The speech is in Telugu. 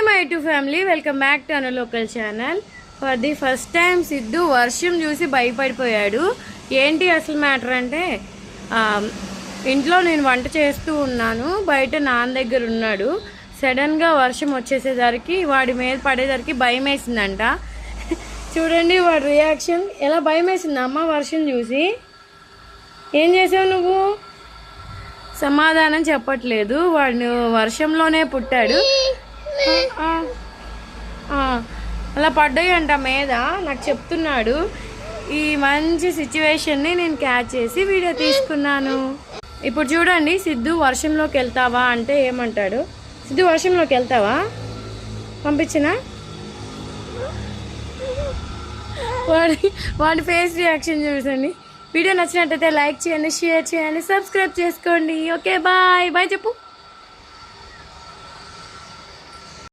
Hi my to family, welcome back to Anu local channel. For the first time Siddhu వర్షం చూసి భయపడిపోయాడు. ఏంటి అసలు మ్యాటర్ అంటే, ఇంట్లో నేను వంట చేస్తూ ఉన్నాను, బయట నాన్న దగ్గర ఉన్నాడు. సడన్గా వర్షం వచ్చేసేసరికి వాడి మీద పడేసరికి భయం వేసిందంట. చూడండి వాడి రియాక్షన్, ఎలా భయం వేసిందమ్మా వర్షం చూసి. ఏం చేసావు నువ్వు? సమాధానం చెప్పట్లేదు. వాడు వర్షంలోనే పుట్టాడు. అలా పడ్డాయి అంట మీద, నాకు చెప్తున్నాడు. ఈ మంచి సిచ్యువేషన్ని నేను క్యాచ్ చేసి వీడియో తీసుకున్నాను. ఇప్పుడు చూడండి, సిద్ధు వర్షంలోకి వెళ్తావా అంటే ఏమంటాడు? సిద్ధు వర్షంలోకి వెళ్తావా? పంపించినా? వాడి ఫేస్ రియాక్షన్ చూసండి. వీడియో నచ్చినట్టయితే లైక్ చేయండి, షేర్ చేయండి, సబ్స్క్రైబ్ చేసుకోండి. ఓకే, బాయ్ బాయ్ చెప్పు.